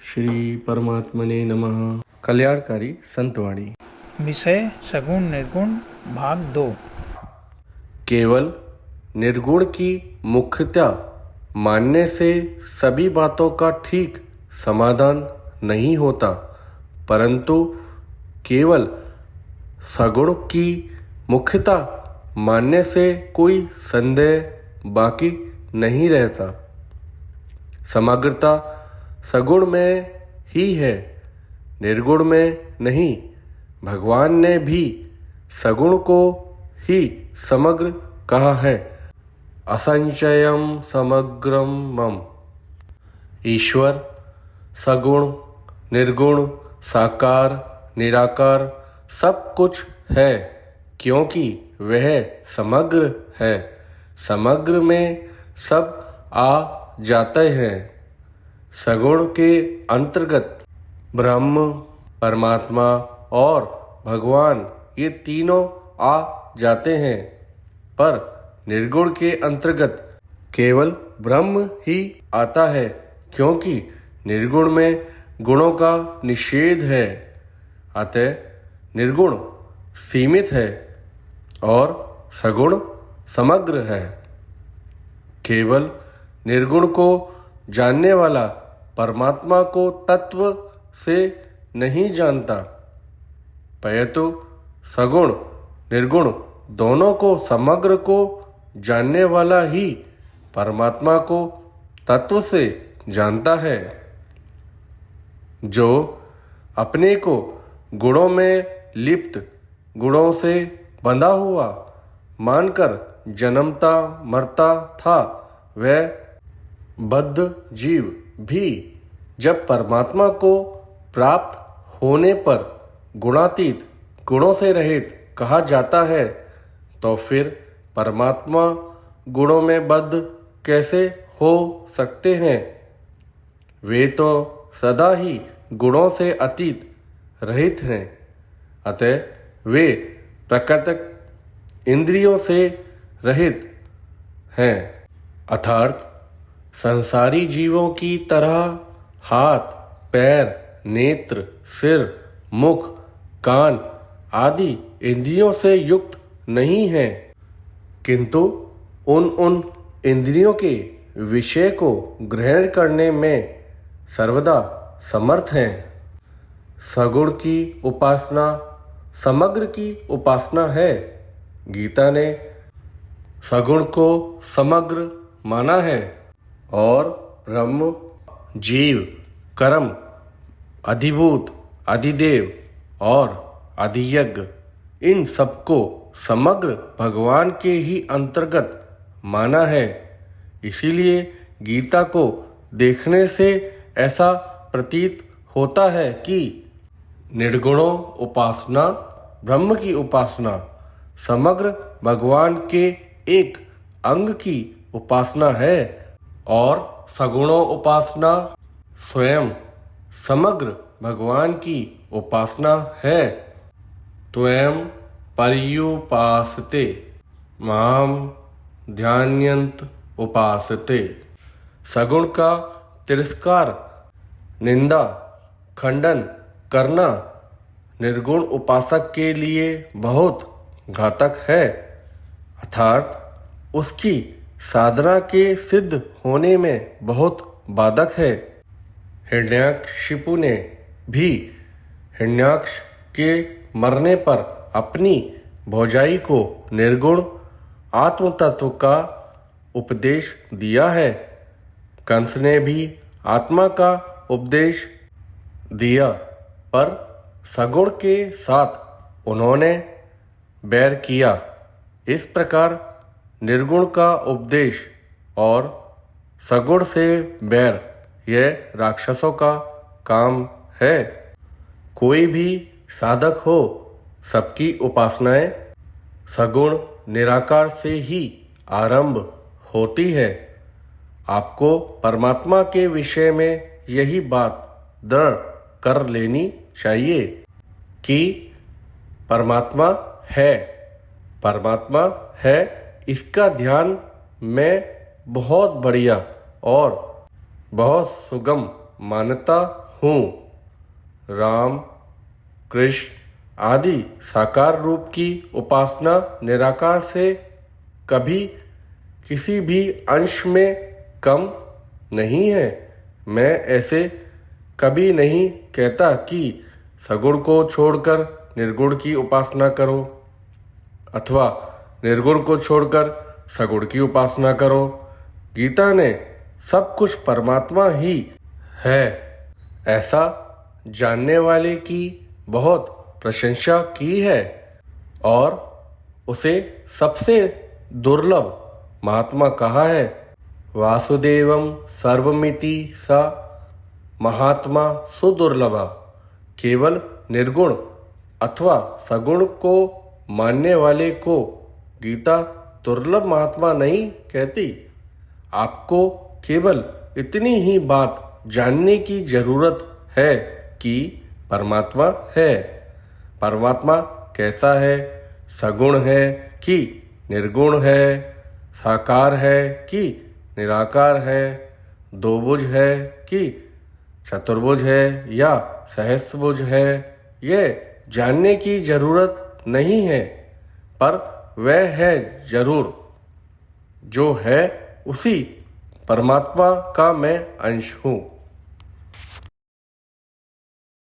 श्री परमात्मने नमः। कल्याणकारी संतवाणी। विषय सगुण निर्गुण भाग 2। केवल निर्गुण की मुख्यता मानने से सभी बातों का ठीक समाधान नहीं होता, परंतु केवल सगुण की मुख्यता मानने से कोई संदेह बाकी नहीं रहता। समग्रता सगुण में ही है, निर्गुण में नहीं। भगवान ने भी सगुण को ही समग्र कहा है। असंचयम समग्रम मम। ईश्वर सगुण निर्गुण साकार निराकार सब कुछ है, क्योंकि वह समग्र है। समग्र में सब आ जाते हैं। सगुण के अंतर्गत ब्रह्म परमात्मा और भगवान ये तीनों आ जाते हैं, पर निर्गुण के अंतर्गत केवल ब्रह्म ही आता है, क्योंकि निर्गुण में गुणों का निषेध है। अतः निर्गुण सीमित है और सगुण समग्र है। केवल निर्गुण को जानने वाला परमात्मा को तत्व से नहीं जानता, परंतु सगुण निर्गुण दोनों को समग्र को जानने वाला ही परमात्मा को तत्व से जानता है। जो अपने को गुणों में लिप्त गुणों से बंधा हुआ मानकर जन्मता मरता था, वह बद्ध जीव भी जब परमात्मा को प्राप्त होने पर गुणातीत गुणों से रहित कहा जाता है, तो फिर परमात्मा गुणों में बद्ध कैसे हो सकते हैं? वे तो सदा ही गुणों से अतीत रहित हैं। अतः वे प्रकृति इंद्रियों से रहित हैं, अर्थात संसारी जीवों की तरह हाथ पैर नेत्र सिर मुख कान आदि इंद्रियों से युक्त नहीं है, किंतु उन इंद्रियों के विषय को ग्रहण करने में सर्वदा समर्थ हैं। सगुण की उपासना समग्र की उपासना है। गीता ने सगुण को समग्र माना है और ब्रह्म जीव कर्म अधिभूत अधिदेव और अधियज्ञ इन सबको समग्र भगवान के ही अंतर्गत माना है। इसीलिए गीता को देखने से ऐसा प्रतीत होता है कि निर्गुणों उपासना ब्रह्म की उपासना समग्र भगवान के एक अंग की उपासना है और सगुणों उपासना स्वयं समग्र भगवान की उपासना है। त्वयं पर्युपासते माम ध्यायन्त उपासते। सगुण का तिरस्कार निंदा खंडन करना निर्गुण उपासक के लिए बहुत घातक है, अर्थात उसकी साधना के सिद्ध होने में बहुत बाधक है। हिरण्याकशिपु ने भी हिरण्याक्ष के मरने पर अपनी भौजाई को निर्गुण आत्म तत्व का उपदेश दिया है। कंस ने भी आत्मा का उपदेश दिया, पर सगुण के साथ उन्होंने बैर किया। इस प्रकार निर्गुण का उपदेश और सगुण से बैर यह राक्षसों का काम है। कोई भी साधक हो, सबकी उपासनाएं सगुण निराकार से ही आरंभ होती है। आपको परमात्मा के विषय में यही बात दृढ़ कर लेनी चाहिए कि परमात्मा है, परमात्मा है, इसका ध्यान में बहुत बढ़िया और बहुत सुगम मान्यता हूँ। राम, कृष्ण आदि साकार रूप की उपासना निराकार से कभी किसी भी अंश में कम नहीं है। मैं ऐसे कभी नहीं कहता कि सगुण को छोड़कर निर्गुण की उपासना करो अथवा निर्गुण को छोड़कर सगुण की उपासना करो। गीता ने सब कुछ परमात्मा ही है ऐसा जानने वाले की बहुत प्रशंसा की है और उसे सबसे दुर्लभ महात्मा कहा है। वासुदेवम सर्वमिति सा महात्मा सुदुर्लभा। केवल निर्गुण अथवा सगुण को मानने वाले को गीता दुर्लभ महात्मा नहीं कहती। आपको केवल इतनी ही बात जानने की जरूरत है कि परमात्मा है। परमात्मा कैसा है? सगुण है कि निर्गुण है? साकार है कि निराकार है? दोभुज है कि चतुर्भुज है या सहस्त्रभुज है? यह जानने की जरूरत नहीं है, पर वह है जरूर। जो है उसी परमात्मा का मैं अंश हूँ।